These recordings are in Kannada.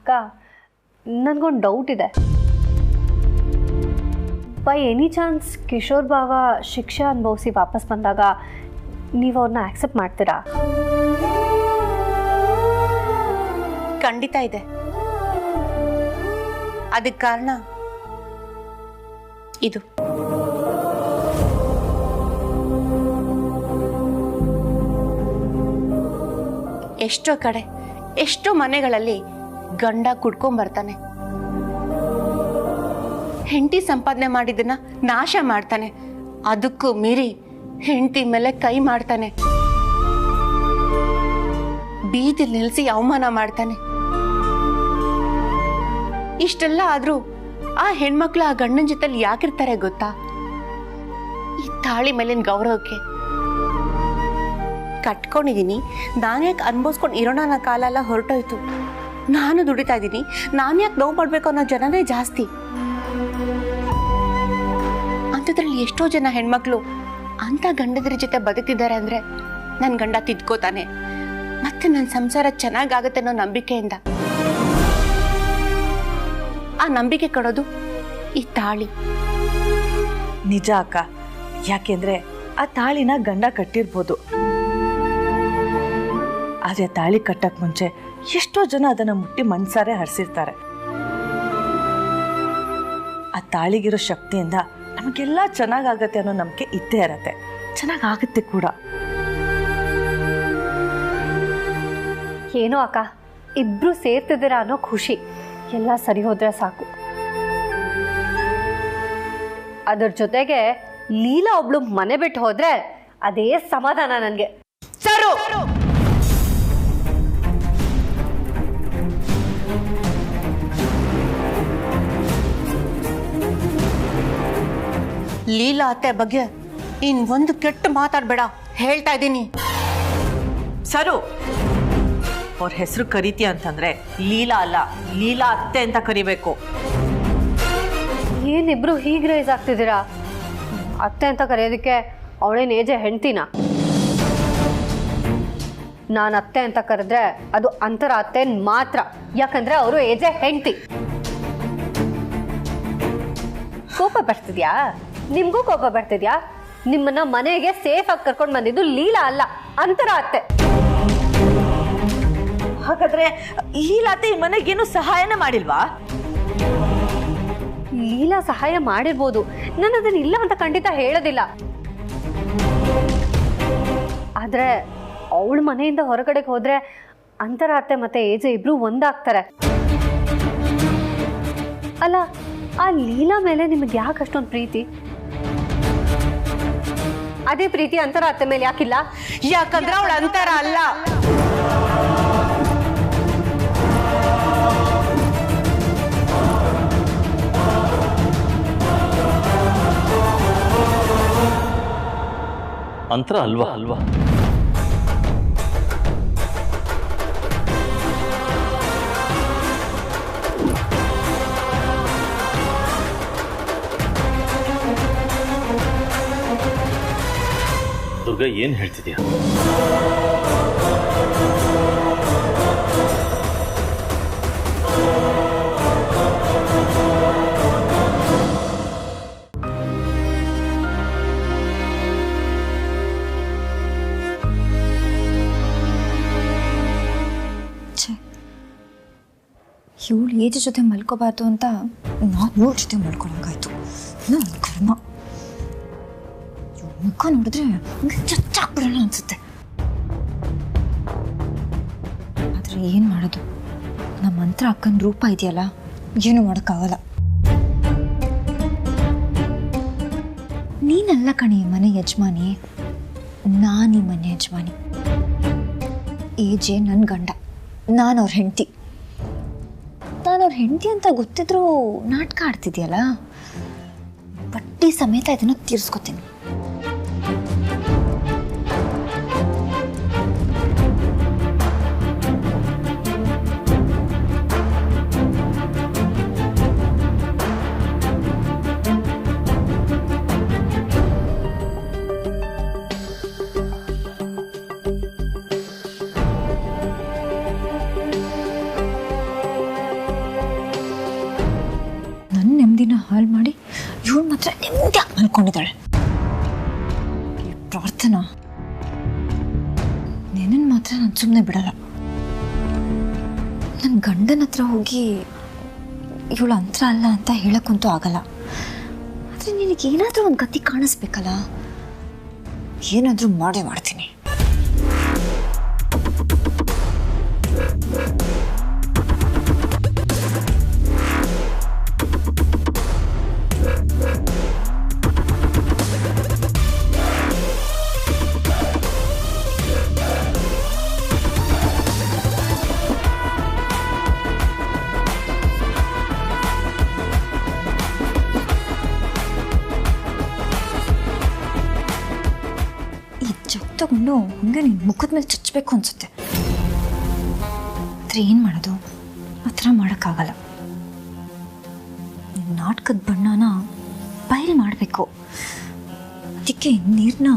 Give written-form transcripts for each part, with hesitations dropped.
ಅಕ್ಕ, ನನಗೊಂದು ಡೌಟ್ ಇದೆ. ಬೈ ಎನಿ ಚಾನ್ಸ್ ಕಿಶೋರ್ ಬಾವ ಶಿಕ್ಷೆ ಅನುಭವಿಸಿ ವಾಪಸ್ ಬಂದಾಗ ನೀವು ಅವ್ರನ್ನ ಆಕ್ಸೆಪ್ಟ್ ಮಾಡ್ತೀರಾ? ಖಂಡಿತ ಇದೆ. ಅದಕ್ಕೆ ಕಾರಣ ಇದು. ಎಷ್ಟೋ ಕಡೆ ಎಷ್ಟೋ ಮನೆಗಳಲ್ಲಿ ಗಂಡ ಕುಡ್ಕೊಂಬರ್ತಾನೆ, ಹೆಂಡತಿ ಸಂಪಾದನೆ ಮಾಡಿದ್ದನ್ನ ನಾಶ ಮಾಡ್ತಾನೆ, ಅದಕ್ಕೂ ಮೀರಿ ಹೆಂಡತಿ ಮೇಲೆ ಕೈ ಮಾಡ್ತಾನೆ, ಬೀದಿ ನಿಲ್ಲಿಸಿ ಅವಮಾನ ಮಾಡ್ತಾನೆ. ಇಷ್ಟೆಲ್ಲ ಆದ್ರೂ ಆ ಹೆಣ್ಮಕ್ಳು ಆ ಗಂಡನ ಜೊತೆಲಿ ಯಾಕಿರ್ತಾರೆ ಗೊತ್ತಾ? ಈ ತಾಳಿ ಮೇಲಿನ ಗೌರವಕ್ಕೆ. ಕಟ್ಕೊಂಡಿದೀನಿ, ನಾನ್ಯಾಕೆ ಅನ್ಭವಿಸ್ಕೊಂಡು ಇರೋಣ ಅನ್ನೋ ಕಾಲ ಎಲ್ಲ ಹೊರಟೋಯ್ತು. ನಾನು ದುಡಿತಾ ಇದ್ದೀನಿ, ನಾನು ಯಾಕೆ ನೋವು ಮಾಡ್ಬೇಕು ಅನ್ನೋ ಜನನೇ ಜಾಸ್ತಿ. ಅಂಥದ್ರಲ್ಲಿ ಎಷ್ಟೋ ಜನ ಹೆಣ್ಮಕ್ಳು ಅಂತ ಗಂಡದ್ರ ಜೊತೆ ಬದುಕ್ತಿದ್ದಾರೆ ಅಂದ್ರೆ ನನ್ನ ಗಂಡ ತಿದ್ಕೋತಾನೆ, ಮತ್ತೆ ನನ್ನ ಸಂಸಾರ ಚೆನ್ನಾಗಾಗತ್ತೆ ಅನ್ನೋ ನಂಬಿಕೆಯಿಂದ. ಆ ನಂಬಿಕೆ ಕೊಡೋದು ಈ ತಾಳಿ. ನಿಜ ಅಕ್ಕ, ಯಾಕೆಂದ್ರೆ ಆ ತಾಳಿನ ಗಂಡ ಕಟ್ಟಿರ್ಬೋದು, ಆದ್ರೆ ತಾಳಿ ಕಟ್ಟಕ್ ಮುಂಚೆ ಎಷ್ಟೋ ಜನ ಅದನ್ನ ಮುಟ್ಟಿ ಮನ್ಸಾರೆ ಹರಿಸಿರ್ತಾರೆ. ಆ ತಾಳಿಗಿರೋ ಶಕ್ತಿಯಿಂದ ನಮಗೆಲ್ಲ ಚೆನ್ನಾಗಾಗತ್ತೆ ಅನ್ನೋ ನಂಬಿಕೆ ಇದ್ದೇ ಇರತ್ತೆ, ಚೆನ್ನಾಗಾಗತ್ತೆ ಕೂಡ. ಏನೋ ಅಕ್ಕ, ಇಬ್ರು ಸೇರ್ತಿದ್ದೀರಾ ಅನ್ನೋ ಖುಷಿ. ಎಲ್ಲ ಸರಿ ಹೋದ್ರೆ ಸಾಕು. ಅದ್ರ ಜೊತೆಗೆ ಲೀಲಾ ಒಬ್ಳು ಮನೆ ಬಿಟ್ಟು ಹೋದ್ರೆ ಅದೇ ಸಮಾಧಾನ ನನಗೆ. ಸರು, ಲೀಲಾ ಅತ್ತೆ ಬಗ್ಗೆ ಒಂದು ಕೆಟ್ಟ ಮಾತಾಡ್ಬೇಡ, ಹೇಳ್ತಾ ಇದ್ದೀನಿ. ಸರು, ಅವ್ರ ಹೆಸರು ಕರಿತೀಯ ಅಂತಂದ್ರೆ ಲೀಲಾ ಅಲ್ಲ, ಲೀಲಾ ಅತ್ತೆ ಅಂತ ಕರಿಬೇಕು. ಏನಿಬ್ರು ಹೀಗೆ ರೈಸ್ ಆಗ್ತಿದ್ದೀರಾ? ಅತ್ತೆ ಅಂತ ಕರೆಯೋದಕ್ಕೆ ಅವಳೇನು ಏಜೆ ಹೆಂಡ್ತಿನ? ನಾನು ಅತ್ತೆ ಅಂತ ಕರೆದ್ರೆ ಅದು ಅಂತರ ಅತ್ತೆ ಮಾತ್ರ, ಯಾಕಂದ್ರೆ ಅವರು ಏಜೆ ಹೆಂಡ್ತಿ. ಕೋಪ ಬರ್ತಿದ್ಯಾ? ನಿಮ್ಗೂ ಕೋಪ ಬರ್ತಿದ್ಯಾ? ನಿಮ್ಮನ್ನ ಮನೆಗೆ ಸೇಫ್ ಆಗಿ ಕರ್ಕೊಂಡು ಬಂದಿದ್ದು ಲೀಲಾ ಅಲ್ಲ, ಅಂತರ ಅತ್ತೆ. ಹಾಗಾದ್ರೆ ಲೀಲಾ ಅತ್ತೆ ಈ ಮನೆಗೇನು ಸಹಾಯನ ಮಾಡಿಲ್ವಾ? ಲೀಲಾ ಸಹಾಯ ಮಾಡಿರ್ಬೋದು, ನಾನು ಅದನ್ನ ಇಲ್ಲ ಅಂತ ಖಂಡಿತ ಹೇಳೋದಿಲ್ಲ. ಆದ್ರೆ ಅವಳ ಮನೆಯಿಂದ ಹೊರಗಡೆಗೆ ಹೋದ್ರೆ ಅಂತರ ಅತ್ತೆ ಮತ್ತೆ ಏಜೆ ಇಬ್ರು ಒಂದಾಗ್ತಾರೆ. ಅಲ್ಲ, ಆ ಲೀಲಾ ಮೇಲೆ ನಿಮಗೆ ಯಾಕೆ ಅಷ್ಟೊಂದು ಪ್ರೀತಿ? ಅದೇ ಪ್ರೀತಿ ಅಂತರ ಅತ್ತೆ ಮೇಲೆ ಯಾಕಿಲ್ಲ? ಯಾಕಂದ್ರೆ ಅವಳ ಅಂತರ ಅಲ್ಲ. ಅಂತರ ಅಲ್ವಾ? ದುರ್ಗಾ, ಏನ್ ಹೇಳ್ತಿದ್ಯಾ? ಇವಳು ಏಜ್ ಜೊತೆ ಮಲ್ಕೋಬಾರ್ದು ಅಂತ ನಾನು ಇವಳ ಜೊತೆ ಮಲ್ಕೊಳಂಗಾಯ್ತು. ನನ್ನ ಕರ್ಮ. ಮುಖ ನೋಡಿದ್ರೆ ಚಚ್ಚಾಕ್ಬಿಡೋಣ ಅನ್ಸುತ್ತೆ. ಆದ್ರೆ ಏನ್ ಮಾಡೋದು, ನಮ್ಮ ಮಂತ್ರ ಅಕ್ಕನ ರೂಪ ಇದೆಯಲ್ಲ, ಏನು ಮಾಡೋಕ್ಕಾಗಲ್ಲ. ನೀನಲ್ಲ ಕಣೆ ಮನೆ ಯಜಮಾನಿ, ನಾನೀ ಮನೆ ಯಜಮಾನಿ. ಏಜೆ ನನ್ನ ಗಂಡ, ನಾನು ಅವ್ರ ಹೆಂಡತಿ. ನಾನು ಅವ್ರ ಹೆಂಡತಿ ಅಂತ ಗೊತ್ತಿದ್ರು ನಾಟಕ ಆಡ್ತಿದ್ಯಲ್ಲ, ಬಟ್ಟಿ ಸಮೇತ ಇದನ್ನ ತೀರಿಸ್ಕೊತೀನಿ. ಹಾಳು ಮಾಡಿ ಇವಳು ಮಾತ್ರ ನೆಮ್ಮದಿ ಮಲ್ಕೊಂಡಿದ್ದಾಳೆ. ಈ ಪ್ರಾರ್ಥನಾ ನಿನ್ನ ಮಾತ್ರ ನಾನು ಸುಮ್ಮನೆ ಬಿಡಲ್ಲ. ನನ್ನ ಗಂಡನ ಹತ್ರ ಹೋಗಿ ಇವಳು ಅಂತರ ಅಲ್ಲ ಅಂತ ಹೇಳಕ್ಕಂತೂ ಆಗಲ್ಲ. ಆದರೆ ನಿನಗೇನಾದರೂ ಒಂದು ಗತಿ ಕಾಣಿಸ್ಬೇಕಲ್ಲ, ಏನಾದರೂ ಮಾಡೇ ಮಾಡ್ತೀನಿ. ತಗೊಂಡು ಹಂಗೆ ನಿನ್ನ ಮುಖದ ಮೇಲೆ ಚಚ್ಚಬೇಕು ಅನ್ಸುತ್ತೆ. ಆದರೆ ಏನು ಮಾಡೋದು, ಆ ಥರ ಮಾಡೋಕ್ಕಾಗಲ್ಲ. ನಾಟಕದ ಬಣ್ಣನ ಬಯಲು ಮಾಡಬೇಕು. ಅದಕ್ಕೆ ನೀರನ್ನ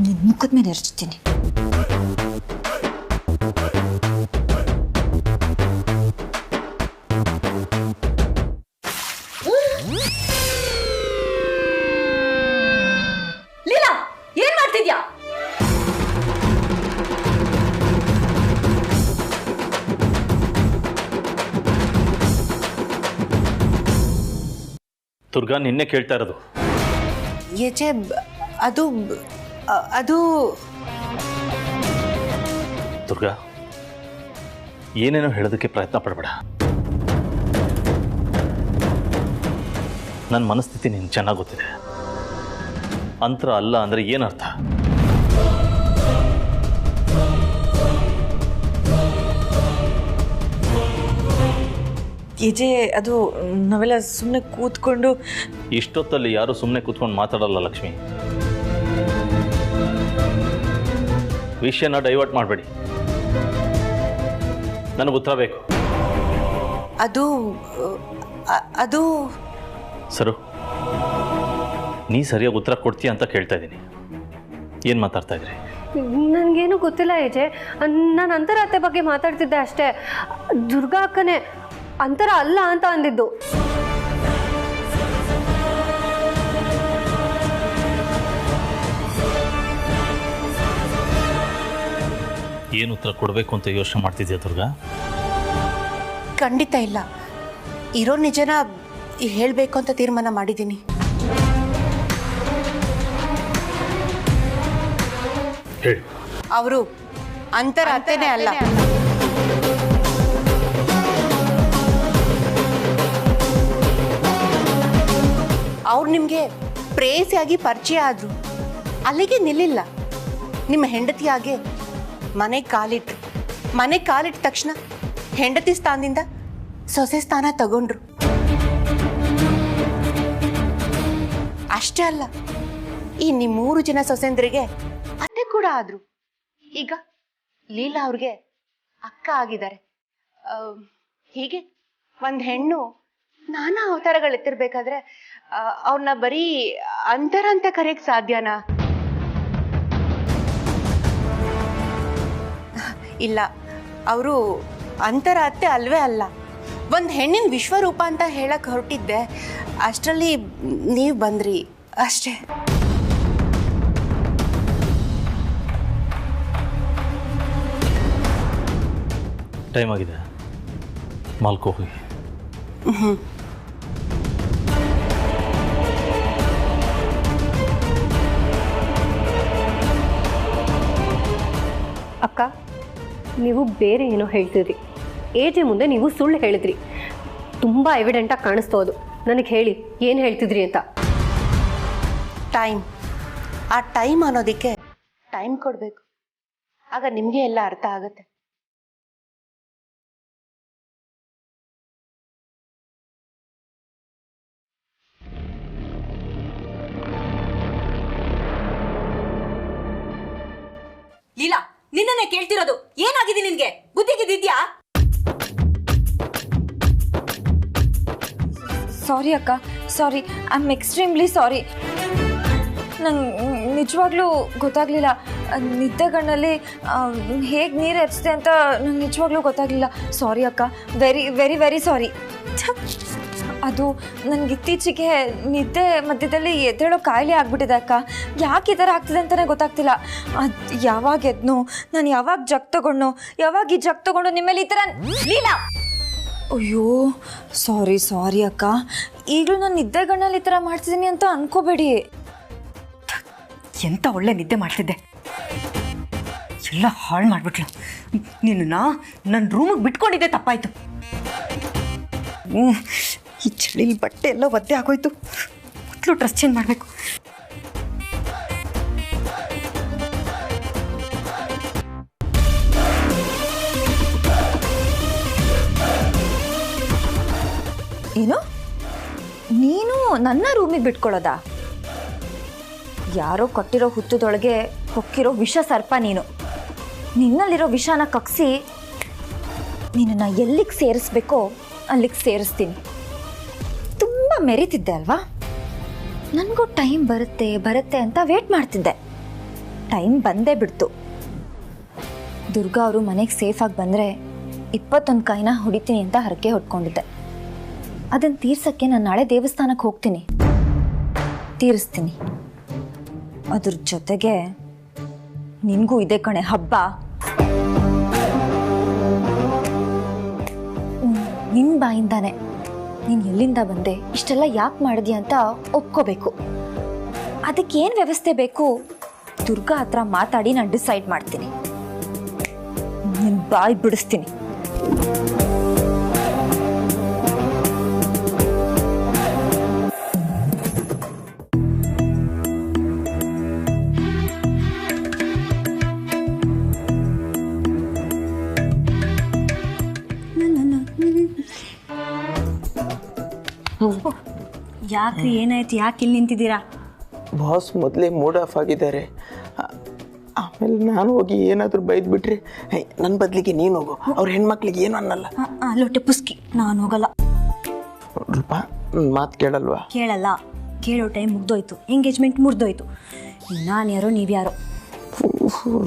ನಿನ್ನ ಮುಖದ ಮೇಲೆ ಎರಚ್ತೀನಿ. ಲೀಲಾ, ಏನ್ ಮಾಡ್ತಿದ್ಯಾ? ದುರ್ಗಾ ನಿನ್ನೆ ಕೇಳ್ತಾ ಇರೋದು. ಯಜೆ ಅದು ಅದು ದುರ್ಗಾ, ಏನೇನೋ ಹೇಳೋದಕ್ಕೆ ಪ್ರಯತ್ನ ಪಡಬೇಡ. ನನ್ನ ಮನಸ್ಥಿತಿ ನಿನ್ಗೆ ಚೆನ್ನಾಗಿ ಗೊತ್ತಿದೆ. ಅಂತರ ಅಲ್ಲ ಅಂದರೆ ಏನರ್ಥ? ಯಜೆ ಅದು ನಾವೆಲ್ಲ ಸುಮ್ಮನೆ ಕೂತ್ಕೊಂಡು ಇಷ್ಟೊತ್ತಲ್ಲಿ ಯಾರು ಸುಮ್ಮನೆ ಕೂತ್ಕೊಂಡು ಮಾತಾಡಲ್ಲ ಲಕ್ಷ್ಮಿ. ವಿಷಯನ ಡೈವರ್ಟ್ ಮಾಡಬೇಡಿ. ನನಗೆ ಉತ್ತರ ಬೇಕು. ಅದು ಅದು ಸರು, ನೀ ಸರಿಯಾಗಿ ಉತ್ತರ ಕೊಡ್ತೀಯ ಅಂತ ಕೇಳ್ತಾ ಇದ್ದೀನಿ. ಏನು ಮಾತಾಡ್ತಾ ಇದ್ರಿ? ನನಗೇನು ಗೊತ್ತಿಲ್ಲ ಏಜೆ. ನಾನು ಅಂತರಾತೆ ಬಗ್ಗೆ ಮಾತಾಡ್ತಿದ್ದೆ ಅಷ್ಟೇ. ದುರ್ಗಾ ಅಕ್ಕನೇ ಅಂತರ ಅಲ್ಲ ಅಂತ ಅಂದಿದ್ದು. ಏನು ಉತ್ತರ ಕೊಡಬೇಕು ಅಂತ ಯೋಚನೆ ಮಾಡ್ತಿದ್ಯಾ ದುರ್ಗಾ? ಖಂಡಿತ ಇಲ್ಲ. ಇರೋ ನಿಜನ ಹೇಳಬೇಕು ಅಂತ ತೀರ್ಮಾನ ಮಾಡಿದ್ದೀನಿ. ಹೇಳಿ. ಅವರು ಅಂತರ ಅತ್ತೆನೇ ಅಲ್ಲ. ಅವ್ರು ನಿಮಗೆ ಪ್ರೇಯಸಿಯಾಗಿ ಪರಿಚಯ ಆದರು. ಅಲ್ಲಿಗೆ ನಿಲ್ಲಿಲ್ಲ. ನಿಮ್ಮ ಹೆಂಡತಿಯಾಗೆ ಮನೆಗೆ ಕಾಲಿಟ್ಟ ತಕ್ಷಣ ಹೆಂಡತಿ ಸ್ಥಾನದಿಂದ ಸೊಸೆ ಸ್ಥಾನ ತಗೊಂಡ್ರು. ಅಷ್ಟೇ ಅಲ್ಲ, ಈ ನಿಮ್ಮ 3 ಜನ ಸೊಸೆಂದ್ರಿಗೆ ಅತ್ತೆ ಕೂಡ ಆದ್ರು. ಈಗ ಲೀಲಾ ಅವ್ರಿಗೆ ಅಕ್ಕ ಆಗಿದ್ದಾರೆ. ಹೀಗೆ ಒಂದು ಹೆಣ್ಣು ನಾನಾ ಅವತಾರಗಳೆತ್ತಿರ್ಬೇಕಾದ್ರೆ ಅವ್ರನ್ನ ಬರೀ ಅಂತರ ಅಂತ ಕರೆಯಕ್ಕೆ ಸಾಧ್ಯನಾ? ಇಲ್ಲ, ಅವರು ಅಂತರ ಅತ್ತೆ ಅಲ್ವೇ ಅಲ್ಲ. ಒಂದು ಹೆಣ್ಣಿನ ವಿಶ್ವರೂಪ ಅಂತ ಹೇಳಕ್ ಹೊರಟಿದ್ದೆ. ಅಷ್ಟರಲ್ಲಿ ನೀವು ಬಂದ್ರಿ ಅಷ್ಟೇ. ಟೈಮ್ ಆಗಿದೆ, ಮಲ್ಕೋ ಹೋಗಿ. ಅಕ್ಕ, ನೀವು ಬೇರೆ ಏನೋ ಹೇಳ್ತಿದ್ರಿ. ಏಜೆ ಮುಂದೆ ನೀವು ಸುಳ್ಳು ಹೇಳಿದ್ರಿ. ತುಂಬ ಎವಿಡೆಂಟಾಗಿ ಕಾಣಿಸ್ತೋದು. ನನಗೆ ಹೇಳಿ, ಏನು ಹೇಳ್ತಿದ್ರಿ ಅಂತ. ಟೈಮ್, ಆ ಟೈಮ್ ಅನ್ನೋದಕ್ಕೆ ಟೈಮ್ ಕೊಡಬೇಕು. ಆಗ ನಿಮಗೆ ಎಲ್ಲ ಅರ್ಥ ಆಗುತ್ತೆ. ಲೀಲಾ, ನಿನ್ನನ್ನೇ ಕೇಳ್ತಿರೋದು. ಏನಾಗಿದೆ ನಿನ್ಗೆ? ಬುದ್ಧಿಗಿದ್ಯಾ? ಸಾರಿ ಅಕ್ಕ, sorry. I am extremely sorry. ನಂಗೆ ನಿಜವಾಗ್ಲೂ ಗೊತ್ತಾಗಲಿಲ್ಲ. ನಿದ್ದೆಗಣ್ಣಲ್ಲಿ ಹೇಗೆ ನೀರು ಎಪ್ಸಿದೆ ಅಂತ ನಂಗೆ ನಿಜವಾಗ್ಲೂ ಗೊತ್ತಾಗಲಿಲ್ಲ. ಸಾರಿ ಅಕ್ಕ, ವೆರಿ ವೆರಿ ವೆರಿ ಸಾರಿ. ಅದು ನನಗೆ ಇತ್ತೀಚೆಗೆ ನಿದ್ದೆ ಮಧ್ಯದಲ್ಲಿ ಎದ್ದೇಳೋ ಕಾಯಿಲೆ ಆಗ್ಬಿಟ್ಟಿದೆ ಅಕ್ಕ. ಯಾಕೆ ಈ ಥರ ಆಗ್ತಿದೆ ಅಂತಲೇ ಗೊತ್ತಾಗ್ತಿಲ್ಲ. ಅದು ಯಾವಾಗ ಎದ್ನೋ, ನಾನು ಯಾವಾಗ ಜಗ್ ತಗೊಂಡು ಈ ಜಗ್ ತಗೊಂಡು ನಿಮ್ಮಲ್ಲಿ ಈ ಥರ ಲೀಲಾ. ಅಯ್ಯೋ ಸಾರಿ ಅಕ್ಕ. ಈಗಲೂ ನಾನು ನಿದ್ದೆಗಣ್ಣಲ್ಲಿ ಈ ಥರ ಮಾಡ್ತಿದ್ದೀನಿ ಅಂತ ಅನ್ಕೋಬೇಡಿ. ಎಂತ ಒಳ್ಳೆ ನಿದ್ದೆ ಮಾಡ್ತಿದ್ದೆ, ಎಲ್ಲ ಹಾಳು ಮಾಡ್ಬಿಟ್ಲು. ನಿನ್ನ ನನ್ನ ರೂಮಿಗೆ ಬಿಟ್ಕೊಂಡಿದ್ದೆ ತಪ್ಪಾಯ್ತು. ಈ ಚಳಿಲಿ ಬಟ್ಟೆ ಎಲ್ಲ ಒದ್ದೆ ಆಗೋಯ್ತು. ಮೊದಲು ಡ್ರೆಸ್ ಚೇಂಜ್ ಮಾಡಬೇಕು. ಏನು, ನೀನು ನನ್ನ ರೂಮಿಗೆ ಬಿಟ್ಕೊಳ್ಳೋದಾ? ಯಾರೋ ಕೊಟ್ಟಿರೋ ಹುತ್ತದೊಳಗೆ ಹೊಕ್ಕಿರೋ ವಿಷ ಸರ್ಪ ನೀನು. ನಿನ್ನಲ್ಲಿರೋ ವಿಷನ ಕಕ್ಸಿ ನಿನ್ನನ್ನು ಎಲ್ಲಿಗೆ ಸೇರಿಸ್ಬೇಕೋ ಅಲ್ಲಿಗೆ ಸೇರಿಸ್ತೀನಿ. ತುಂಬ ಮೆರೀತಿದ್ದೆ ಅಲ್ವಾ? ನನಗೂ ಟೈಮ್ ಬರುತ್ತೆ ಅಂತ ವೇಟ್ ಮಾಡ್ತಿದ್ದೆ. ಟೈಮ್ ಬಂದೇ ಬಿಡ್ತು. ದುರ್ಗಾ ಅವರು ಮನೆಗೆ ಸೇಫಾಗಿ ಬಂದರೆ 21 ಕಾಯಿನ ಹೊಡಿತೀನಿ ಅಂತ ಹರಕೆ ಹೊಡ್ಕೊಂಡಿದ್ದೆ. ಅದನ್ನು ತೀರ್ಸೋಕ್ಕೆ ನಾನು ನಾಳೆ ದೇವಸ್ಥಾನಕ್ಕೆ ಹೋಗ್ತೀನಿ, ತೀರಿಸ್ತೀನಿ. ಅದ್ರ ಜೊತೆಗೆ ನಿನಗೂ ಇದೆ ಕಣೆ ಹಬ್ಬ. ನಿನ್ನ ಬಾಯಿಂದಾನೆ ನೀನು ಎಲ್ಲಿಂದ ಬಂದೆ, ಇಷ್ಟೆಲ್ಲ ಯಾಕೆ ಮಾಡಿದ್ಯಾ ಅಂತ ಒಪ್ಕೋಬೇಕು. ಅದಕ್ಕೇನು ವ್ಯವಸ್ಥೆ ಬೇಕು ದುರ್ಗಾ ಹತ್ರ ಮಾತಾಡಿ ನಾನು ಡಿಸೈಡ್ ಮಾಡ್ತೀನಿ. ನಿನ್ನ ಬಾಯಿ ಬಿಡಿಸ್ತೀನಿ. ಯಾಕ್ರಿ, ಏನಾಯ್ತು? ಯಾಕೆ ಇಲ್ಲಿ ನಿಂತಿದ್ದೀರಾ? ಬಾಸ್ ಮೊದಲೇ ಮೂಡ್ ಆಫ್ ಆಗಿದ್ದಾರೆ. ಆಮೇಲೆ ನಾನು ಹೋಗಿ ಏನಾದರೂ ಬೈದ್ಬಿಟ್ರೆ ನನ್ನ ಬದಲಿಗೆ ನೀನು ಹೋಗು, ಅವ್ರ ಹೆಣ್ಮಕ್ಳಿಗೆ ಏನು ಅನ್ನಲ್ಲ. ಲೊಟ್ಟೆ ಪುಸ್ಕಿ, ನಾನು ಹೋಗಲ್ಲ. ರೂಪ ಮಾತು ಕೇಳಲ್ವಾ? ಕೇಳಲ್ಲ. ಕೇಳೋ ಟೈಮ್ ಮುಗ್ದೋಯ್ತು, ಎಂಗೇಜ್ಮೆಂಟ್ ಮುಗ್ದೋಯ್ತು. ನಾನು ಯಾರೋ ನೀವ್ಯಾರೋ.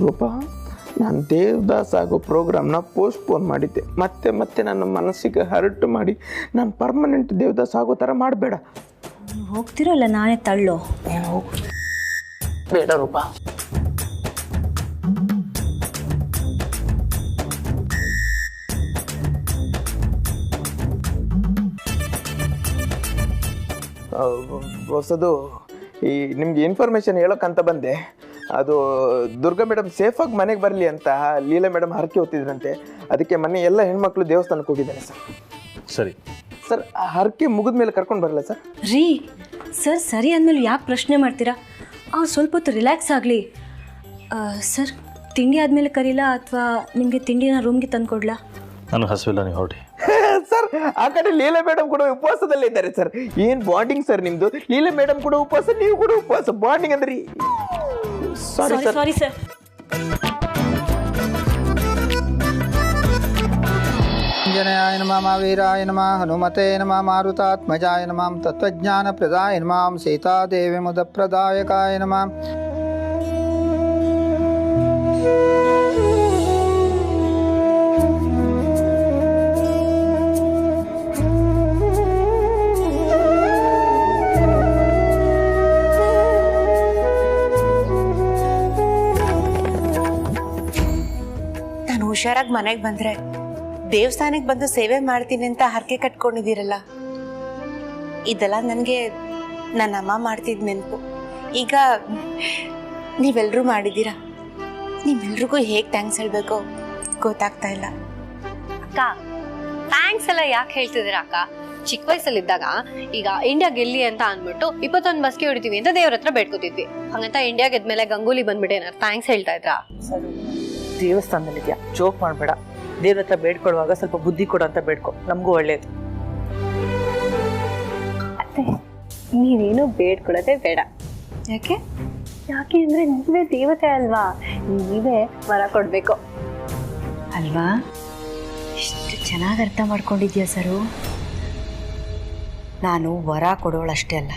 ರೂಪ, ನಾನು ದೇವದಾಸ್ ಆಗೋ ಪ್ರೋಗ್ರಾಮ್ನ ಪೋಸ್ಟ್ಪೋನ್ ಮಾಡಿದ್ದೆ. ಮತ್ತೆ ನನ್ನ ಮನಸ್ಸಿಗೆ ಹರ್ಟ್ ಮಾಡಿ ನಾನು ಪರ್ಮನೆಂಟ್ ದೇವದಾಸ್ ಆಗೋ ಥರ ಮಾಡಬೇಡ. ಹೋಗ್ತಿರೋ ಇಲ್ಲ ನಾನೇ ತಳ್ಳೋ? ಏನು ಹೋಗು, ಬೇಡ ರೂಪ. ಹೊಸದು ಈ ನಿಮ್ಗೆ ಇನ್ಫಾರ್ಮೇಷನ್ ಹೇಳೋಕ್ಕಂತ ಬಂದೆ. ಅದು ದುರ್ಗಾ ಮೇಡಮ್ ಸೇಫಾಗಿ ಮನೆಗೆ ಬರಲಿ ಅಂತ ಲೀಲಾ ಮೇಡಮ್ ಹರಕೆ ಹೊತ್ತಿದ್ರಂತೆ. ಅದಕ್ಕೆ ಮೊನ್ನೆ ಎಲ್ಲ ಹೆಣ್ಮಕ್ಳು ದೇವಸ್ಥಾನಕ್ಕೆ ಹೋಗಿದ್ದಾರೆ ಸರ್. ಸರಿ ಸರ್, ಹರಕೆ ಮುಗಿದ ಮೇಲೆ ಕರ್ಕೊಂಡು ಬರಲ್ಲ ಸರ್? ರೀ ಸರ್, ಸರಿ ಅಂದಮೇಲೆ ಯಾಕೆ ಪ್ರಶ್ನೆ ಮಾಡ್ತೀರಾ? ಅವ್ರು ಸ್ವಲ್ಪ ಹೊತ್ತು ರಿಲ್ಯಾಕ್ಸ್ ಆಗಲಿ. ಸರ್, ತಿಂಡಿ ಆದಮೇಲೆ ಕರೀಲಾ ಅಥವಾ ನಿಮಗೆ ತಿಂಡಿನ ರೂಮ್ಗೆ ತಂದು ಕೊಡ್ಲಾ? ನನಗೆ ಹಸುವಿಲ್ಲ, ನೀವು ಹೊರಡಿ. ಸರ್, ಆ ಕಡೆ ಲೀಲಾ ಮೇಡಮ್ ಕೂಡ ಉಪವಾಸದಲ್ಲೇ ಇದ್ದಾರೆ ಸರ್. ಏನು ಬಾಂಡಿಂಗ್ ಸರ್ ನಿಮ್ಮದು? ಲೀಲಾ ಮೇಡಮ್ ಕೂಡ ಉಪವಾಸ, ನೀವು ಕೂಡ ಉಪವಾಸ. ಬಾಂಡಿಂಗ್ ಅಂದ್ರೆ ಸಾರಿ ಸರ್. Sorry sir. ಆಂಜನೇಯಾಯ ನಮಃ ಮಹಾವೀರಾಯ ನಮಃ ಹನುಮತೆ ನಮಃ ಮಾರುತಾತ್ಮಜಾಯ ನಮಃ ತತ್ವಜ್ಞಾನಪ್ರದಾಯ ನಮಃ ಸೀತಾದೇವಿ ಮುದಪ್ರದಾಯಕಾಯ ನಮಃ. ನಾನು ಹುಷಾರಾಗಿ ಮನೆಗೆ ಬಂದರೆ ದೇವಸ್ಥಾನಕ್ಕೆ ಬಂದು ಸೇವೆ ಮಾಡ್ತೀನಿ ಅಂತ ಹರಕೆ ಕಟ್ಕೊಂಡಿದ್ದೀರಲ್ಲ, ಇದೆಲ್ಲ ನನಗೆ ನನ್ನ ಅಮ್ಮ ಮಾಡ್ತಿದ್ದ ನೆನಪು. ಈಗ ನೀವೆಲ್ಲರೂ ಮಾಡಿದ್ದೀರಾ. ನಿಮ್ಮೆಲ್ರಿಗೂ ಹೇಗೆ ಥ್ಯಾಂಕ್ಸ್ ಹೇಳಬೇಕೋ ಗೊತ್ತಾಗ್ತಾ ಇಲ್ಲ. ಅಕ್ಕ, ಥ್ಯಾಂಕ್ಸ್ ಎಲ್ಲ ಯಾಕೆ ಹೇಳ್ತಿದ್ದೀರಾ ಅಕ್ಕ? ಚಿಕ್ಕ ವಯಸ್ಸಲ್ಲಿದ್ದಾಗ ಈಗ ಇಂಡಿಯಾ ಗೆಲ್ಲಿ ಅಂತ ಅಂದ್ಬಿಟ್ಟು 21 ಬಸ್ಗೆ ಹೊಡಿತೀವಿ ಅಂತ ದೇವ್ರ ಹತ್ರ ಬೇಡ್ಕೋತಿದ್ವಿ. ಹಂಗಂತ ಇಂಡಿಯಾ ಗೆದ್ಮೇಲೆ ಗಂಗೂಲಿ ಬಂದ್ಬಿಟ್ಟು ಏನಾರು ಥ್ಯಾಂಕ್ಸ್ ಹೇಳ್ತಾ ಇದ್ರಾ? ದೇವಸ್ಥಾನದಲ್ಲಿದ್ಯಾ, ಜೋಕ್ ಮಾಡಬೇಡ. ದೇವ್ರ ಹತ್ರ ಬೇಡ್ಕೊಳ್ಳುವಾಗ ಸ್ವಲ್ಪ ಬುದ್ಧಿ ಕೊಡು ಅಂತ ಬೇಡ್ಕೊ, ನಮಗೂ ಒಳ್ಳೇದು. ಅತ್ತೆ, ನೀವೇನು ಬೇಡ್ಕೊಳ್ಳೋದೇ ಬೇಡ. ಯಾಕೆ? ಯಾಕೆ ಅಂದ್ರೆ ನೀವೇ ದೇವತೆ ಅಲ್ವಾ, ನೀವೇ ವರ ಕೊಡ್ಬೇಕು ಅಲ್ವಾ? ಎಷ್ಟು ಚೆನ್ನಾಗಿ ಅರ್ಥ ಮಾಡ್ಕೊಂಡಿದ್ಯಾ ಸರು. ನಾನು ವರ ಕೊಡೋಳಷ್ಟೇ ಅಲ್ಲ,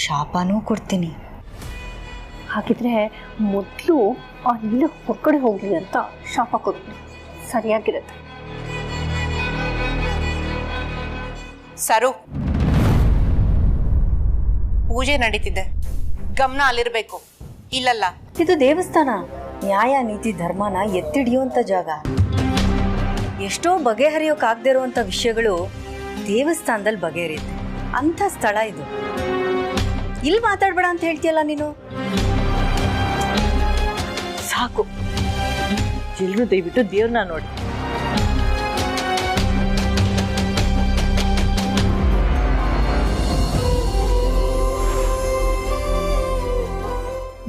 ಶಾಪನೂ ಕೊಡ್ತೀನಿ. ಹಾಗಿದ್ರೆ ಮೊದಲು ಅಲ್ಲಿ ಹೊರಗಡೆ ಹೋಗಿ ಅಂತ ಶಾಪ ಕೊಡ್ತೀನಿ, ಸರಿಯಾಗಿರುತ್ತೆ. ಸರು, ಪೂಜೆ ನಡೀತಿದೆ, ಗಮನ ಅಲ್ಲಿರ್ಬೇಕು. ಇಲ್ಲಲ್ಲ, ಇದು ದೇವಸ್ಥಾನ. ನ್ಯಾಯ ನೀತಿ ಧರ್ಮನ ಎತ್ತಿಡಿಯುವಂಥ ಜಾಗ. ಎಷ್ಟೋ ಬಗೆಹರಿಯೋಕ್ಕಾಗದೇ ಇರುವಂಥ ವಿಷಯಗಳು ದೇವಸ್ಥಾನದಲ್ಲಿ ಬಗೆಹರಿಯುತ್ತೆ. ಅಂಥ ಸ್ಥಳ ಇದು. ಇಲ್ಲಿ ಮಾತಾಡ್ಬೇಡ ಅಂತ ಹೇಳ್ತೀಯಲ್ಲ ನೀನು. ಸಾಕು, ಎಲ್ರೂ ದಯವಿಟ್ಟು ದೇವ್ರನ್ನ ನೋಡಿ.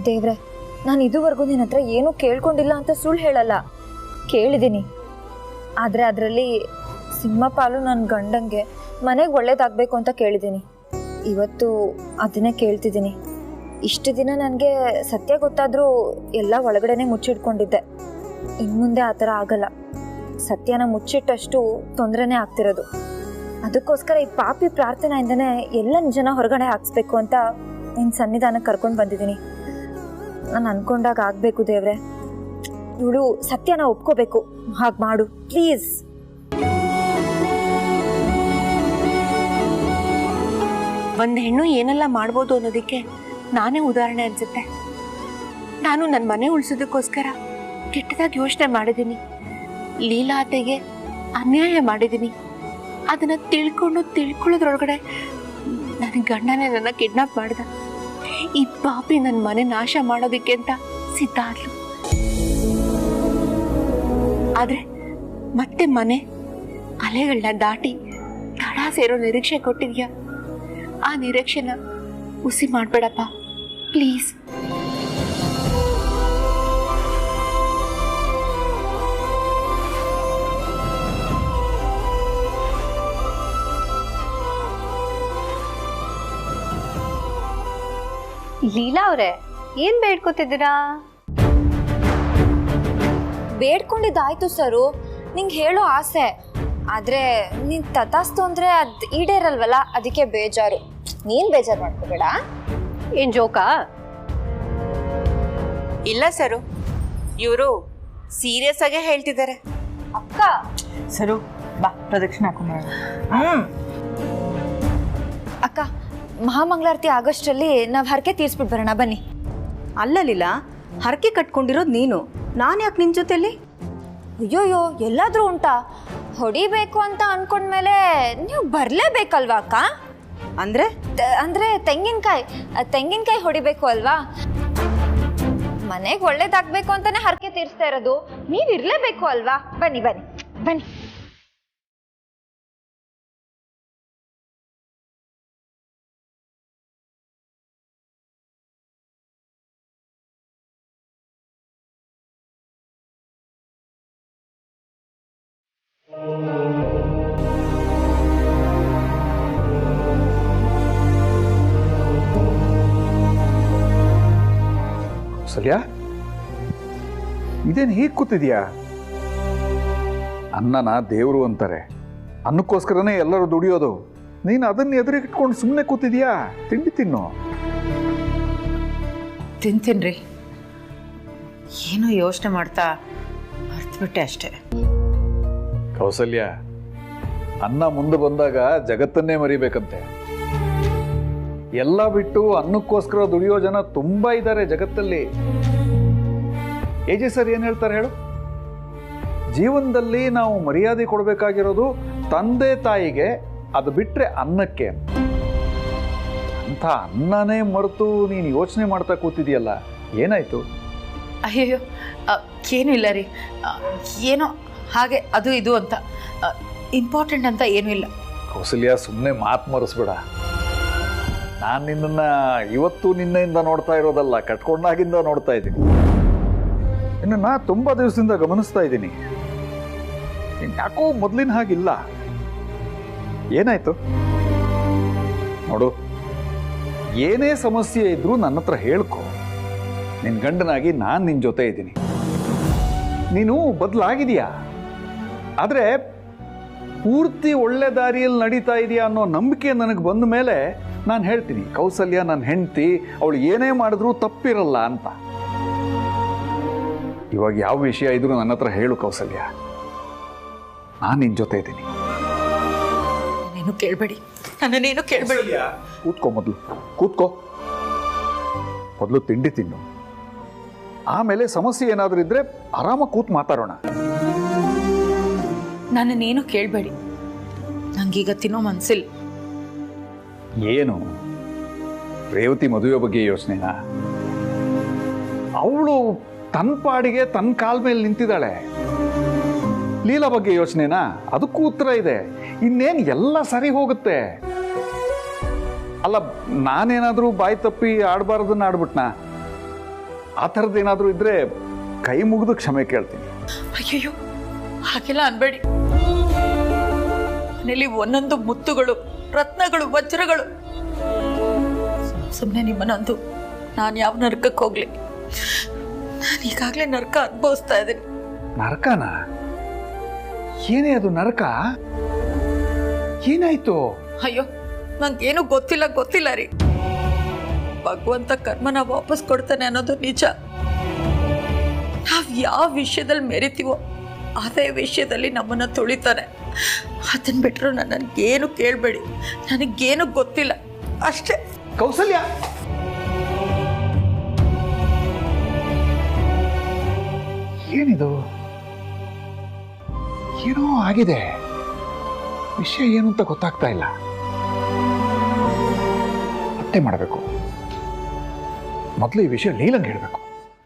ದೇವ್ರೆ, ನಾನು ಇದುವರೆಗೂ ನಿನ್ನ ಹತ್ರ ಏನೂ ಕೇಳ್ಕೊಂಡಿಲ್ಲ ಅಂತ ಸುಳ್ಳು ಹೇಳಲ್ಲ, ಕೇಳಿದ್ದೀನಿ. ಆದರೆ ಅದರಲ್ಲಿ ಸಿಂಹಪಾಲು ನನ್ನ ಗಂಡಂಗೆ ಮನೆಗೆ ಒಳ್ಳೇದಾಗಬೇಕು ಅಂತ ಕೇಳಿದ್ದೀನಿ. ಇವತ್ತು ಅದನ್ನೇ ಕೇಳ್ತಿದ್ದೀನಿ. ಇಷ್ಟು ದಿನ ನನಗೆ ಸತ್ಯ ಗೊತ್ತಾದರೂ ಎಲ್ಲ ಒಳಗಡೆನೆ ಮುಚ್ಚಿಟ್ಕೊಂಡಿದ್ದೆ. ಇನ್ನು ಮುಂದೆ ಆ ಥರ ಆಗಲ್ಲ. ಸತ್ಯನ ಮುಚ್ಚಿಟ್ಟಷ್ಟು ತೊಂದರೆನೇ ಆಗ್ತಿರೋದು. ಅದಕ್ಕೋಸ್ಕರ ಈ ಪಾಪಿ ಪ್ರಾರ್ಥನೆಯಿಂದನೇ ಎಲ್ಲ ನಿಜನ ಹೊರಗಡೆ ಹಾಕ್ಸ್ಬೇಕು ಅಂತ ನಿನ್ನ ಸನ್ನಿಧಾನಕ್ಕೆ ಕರ್ಕೊಂಡು ಬಂದಿದ್ದೀನಿ. ನಾನು ಅನ್ಕೊಂಡಾಗ ಆಗಬೇಕು ದೇವ್ರೆ. ಇವಳು ಸತ್ಯನ ಒಪ್ಕೋಬೇಕು. ಹಾಗೆ ಮಾಡು ಪ್ಲೀಸ್. ಒಂದು ಹೆಣ್ಣು ಏನೆಲ್ಲ ಮಾಡ್ಬೋದು ಅನ್ನೋದಕ್ಕೆ ನಾನೇ ಉದಾಹರಣೆ ಅನ್ಸುತ್ತೆ. ನಾನು ನನ್ನ ಮನೆ ಉಳಿಸೋದಕ್ಕೋಸ್ಕರ ಕೆಟ್ಟದಾಗಿ ಯೋಚನೆ ಮಾಡಿದ್ದೀನಿ. ಲೀಲಾತೆಗೆ ಅನ್ಯಾಯ ಮಾಡಿದ್ದೀನಿ. ಅದನ್ನು ತಿಳ್ಕೊಳ್ಳೋದ್ರೊಳಗಡೆ ನನ್ನ ಗಂಡನೇ ನನ್ನ ಕಿಡ್ನಾಪ್ ಮಾಡ್ದ. ಈ ಪಾಪಿ ನನ್ನ ಮನೆ ನಾಶ ಮಾಡೋದಕ್ಕೆ ಅಂತ ಸಿದ್ಧ ಆದ್ಲು. ಆದ್ರೆ ಮತ್ತೆ ಮನೆ ಅಲೆಗಳನ್ನ ದಾಟಿ ತಡ ಸೇರೋ ನಿರೀಕ್ಷೆ ಕೊಟ್ಟಿದ್ಯಾ? ಆ ನಿರೀಕ್ಷೆನ ಹುಸಿ ಮಾಡ್ಬೇಡಪ್ಪ ಪ್ಲೀಸ್. ಲೀಲಾ ಅವರೇ, ಏನ್ ಬೇಡ್ಕೋತಿದ್ದೀರಾ? ಬೇಡ್ಕೊಂಡಿದ್ದಾಯ್ತು ಸರು, ನಿಂಗೆ ಹೇಳೋ ಆಸೆ. ಆದರೆ ನೀನು ತಥಾಸ್ತು ಅಂದರೆ ಅದು ಈಡೇರಲ್ವಲ್ಲ, ಅದಕ್ಕೆ ಬೇಜಾರು. ನೀನು ಬೇಜಾರು ಮಾಡ್ಕೋಬೇಡ. ಏನ್ ಜೋಕಾ? ಇಲ್ಲ ಸರು, ಇವರು ಸೀರಿಯಸ್ ಆಗೇ ಹೇಳ್ತಿದ್ದಾರೆ. ಅಕ್ಕ, ಸರು ಬಾ, ಪ್ರದಕ್ಷಿಣೆ ಹಾಕೊಂಡ್ಬರೋಣ. ಅಕ್ಕ, ಮಹಾಮಂಗಳಾರತಿ ಆಗಸ್ಟಲ್ಲಿ ನಾವು ಹರಕೆ ತೀರ್ಸ್ಬಿಟ್ಟು ಬರೋಣ ಬನ್ನಿ. ಅಲ್ಲಲಿಲ್ಲ, ಹರಕೆ ಕಟ್ಕೊಂಡಿರೋದು ನೀನು, ನಾನು ಯಾಕೆ ನಿನ್ನ ಜೊತೆಲಿ? ಅಯ್ಯೋಯ್ಯೋ, ಎಲ್ಲಾದರೂ ಉಂಟಾ? ಹೊಡಿಬೇಕು ಅಂತ ಅನ್ಕೊಂಡ್ಮೇಲೆ ನೀವು ಬರಲೇಬೇಕಲ್ವಾ ಅಕ್ಕ? ಅಂದರೆ ತೆಂಗಿನಕಾಯಿ ಹೊಡಿಬೇಕು ಅಲ್ವಾ? ಮನೆಗೆ ಒಳ್ಳೇದಾಗಬೇಕು ಅಂತಾನೆ ಹರಕೆ ತೀರಿಸ್ತಾ ಇರೋದು. ನೀವು ಇರಲೇಬೇಕು ಅಲ್ವಾ? ಬನ್ನಿ ಬನ್ನಿ ಬನ್ನಿ. ಕೌಸಲ್ಯ, ಇದೇನು ಹೀಗೆ ಕೂತಿದ್ಯಾ? ಅನ್ನನ ದೇವರು ಅಂತಾರೆ, ಅನ್ನಕ್ಕೋಸ್ಕರನೇ ಎಲ್ಲರೂ ದುಡಿಯೋದು. ನೀನು ಅದನ್ನ ಎದುರಿಗಿಟ್ಕೊಂಡು ಸುಮ್ಮನೆ ಕೂತಿದ್ಯಾ? ತಿಂಡಿ ತಿನ್ನು. ತಿಂತೀನ್ರಿ, ಏನೋ ಯೋಚನೆ ಮಾಡ್ತಾ ಅರ್ಥಬಿಟ್ಟೆ ಅಷ್ಟೇ. ಕೌಸಲ್ಯ, ಅನ್ನ ಮುಂದೆ ಬಂದಾಗ ಜಗತ್ತನ್ನೇ ಮರಿಬೇಕಂತೆ. ಎಲ್ಲ ಬಿಟ್ಟು ಅನ್ನಕ್ಕೋಸ್ಕರ ದುಡಿಯೋ ಜನ ತುಂಬಾ ಇದ್ದಾರೆ ಜಗತ್ತಲ್ಲಿ. ಏಜೆ ಸರ್ ಏನ್ ಹೇಳ್ತಾರೆ ಹೇಳು? ಜೀವನದಲ್ಲಿ ನಾವು ಮರ್ಯಾದೆ ಕೊಡಬೇಕಾಗಿರೋದು ತಂದೆ ತಾಯಿಗೆ, ಅದು ಬಿಟ್ರೆ ಅನ್ನಕ್ಕೆ. ಅಂತ ಅನ್ನನೇ ಮರೆತು ನೀನು ಯೋಚನೆ ಮಾಡ್ತಾ ಕೂತಿದೆಯಲ್ಲ, ಏನಾಯ್ತು? ಅಯ್ಯಯ್ಯೋ, ಏನೂ ಇಲ್ಲ ರೀ. ಏನೋ ಹಾಗೆ ಅದು ಇದು ಅಂತ, ಇಂಪಾರ್ಟೆಂಟ್ ಅಂತ ಏನೂ ಇಲ್ಲ. ಕೌಸಲ್ಯ, ಸುಮ್ಮನೆ ಮಾತು ಮರೆಸ್ಬೇಡ. ನಾನು ನಿನ್ನನ್ನು ಇವತ್ತು ನಿನ್ನೆಯಿಂದ ನೋಡ್ತಾ ಇರೋದಲ್ಲ, ಕಟ್ಕೊಂಡಾಗಿಂದ ನೋಡ್ತಾ ಇದ್ದೀನಿ. ನಿನ್ನನ್ನು ತುಂಬ ದಿವಸದಿಂದ ಗಮನಿಸ್ತಾ ಇದ್ದೀನಿ. ಯಾಕೋ ಮೊದಲಿನ ಹಾಗಿಲ್ಲ. ಏನಾಯ್ತು ನೋಡು, ಏನೇ ಸಮಸ್ಯೆ ಇದ್ರೂ ನನ್ನ ಹತ್ರ ಹೇಳ್ಕೊ. ನಿನ್ನ ಗಂಡನಾಗಿ ನಾನು ನಿನ್ನ ಜೊತೆ ಇದ್ದೀನಿ. ನೀನು ಬದಲಾಗಿದೆಯಾ, ಆದರೆ ಪೂರ್ತಿ ಒಳ್ಳೆ ದಾರಿಯಲ್ಲಿ ನಡೀತಾ ಇದೆಯಾ ಅನ್ನೋ ನಂಬಿಕೆ ನನಗೆ ಬಂದ ಮೇಲೆ ನಾನು ಹೇಳ್ತೀನಿ, ಕೌಸಲ್ಯ ನನ್ನ ಹೆಂಡತಿ, ಅವಳು ಏನೇ ಮಾಡಿದ್ರೂ ತಪ್ಪಿರಲ್ಲ ಅಂತ. ಇವಾಗ ಯಾವ ವಿಷಯ ಇದ್ರೂ ನನ್ನ ಹತ್ರ ಹೇಳು ಕೌಸಲ್ಯ, ನಾನು ನಿನ್ನ ಜೊತೆ ಇದ್ದೀನಿ. ನಿನ್ನ ನನ್ನನ್ನೇನು ಕೇಳಬೇಡಿ, ನನ್ನನ್ನೇನು ಕೇಳಬೇಡಿ. ಕೂತ್ಕೋ, ಕೂತ್ಕೋ. ಮೊದಲು ತಿಂಡಿ ತಿನ್ನು, ಆಮೇಲೆ ಸಮಸ್ಯೆ ಏನಾದರೂ ಇದ್ರೆ ಆರಾಮಾಗಿ ಕೂತ್ ಮಾತಾಡೋಣ. ನನ್ನನ್ನೇನು ಕೇಳಬೇಡಿ, ನಂಗೀಗ ತಿನ್ನೋ ಮನ್ಸಿಲ್ಲ. ಏನು ರೇವತಿ ಮದುವೆ ಬಗ್ಗೆ ಯೋಚನೆನಾ? ಅವಳು ತನ್ನ ಪಾಡಿಗೆ ತನ್ನ ಕಾಲ ಮೇಲೆ ನಿಂತಿದ್ದಾಳೆ. ಲೀಲಾ ಬಗ್ಗೆ ಯೋಚನೆನಾ? ಅದಕ್ಕೂ ಉತ್ತರ ಇದೆ. ಇನ್ನೇನು ಎಲ್ಲ ಸರಿ ಹೋಗುತ್ತೆ. ಅಲ್ಲ, ನಾನೇನಾದರೂ ಬಾಯಿ ತಪ್ಪಿ ಆಡಬಾರ್ದನ್ನ ಆಡ್ಬಿಟ್ನಾ? ಆ ಥರದ್ದೇನಾದರೂ ಇದ್ರೆ ಕೈ ಮುಗಿದು ಕ್ಷಮೆ ಕೇಳ್ತೀನಿ. ಅಯ್ಯಯ್ಯೋ, ಹಾಗೆಲ್ಲ ಅನ್ಬೇಡಿ. ಮನೇಲಿ ಒಂದೊಂದು ಮುತ್ತುಗಳು, ರತ್ನಗಳು, ವಜ್ರಗಳು. ಸುಮ್ಮನೆ ನಿಮ್ಮನ್ನಂದು ನಾನು ಯಾವ ನರಕಕ್ಕೆ ಹೋಗ್ಲಿ? ನಾನು ಈಗಾಗಲೇ ನರಕ ಅನುಭವಿಸ್ತಾ ಇದ್ದೀನಿ. ನರಕನ? ಏನೇ ಅದು ನರಕ? ಏನಾಯ್ತು? ಅಯ್ಯೋ, ನಂಗೇನು ಗೊತ್ತಿಲ್ಲ ರೀ. ಭಗವಂತ ಕರ್ಮನ ವಾಪಸ್ ಕೊಡ್ತಾನೆ ಅನ್ನೋದು ನಿಜ. ನಾವ್ ಯಾವ ವಿಷಯದಲ್ಲಿ ಮೆರಿತೀವೋ ಅದೇ ವಿಷಯದಲ್ಲಿ ನಮ್ಮನ್ನ ತುಳಿತಾನೆ. ಅದನ್ನ ಬಿಟ್ಟರು ನನಗೇನು ಕೇಳಬೇಡಿ, ನನಗೇನು ಗೊತ್ತಿಲ್ಲ ಅಷ್ಟೇ. ಕೌಸಲ್ಯ, ಏನಿದು? ಏನೋ ಆಗಿದೆ. ವಿಷಯ ಏನು ಅಂತ ಗೊತ್ತಾಗ್ತಾ ಇಲ್ಲ. ಮತ್ತೆ ಮಾಡಬೇಕು. ಮೊದಲು ಈ ವಿಷಯ ಲೀಲಂಗೆ ಹೇಳಬೇಕು.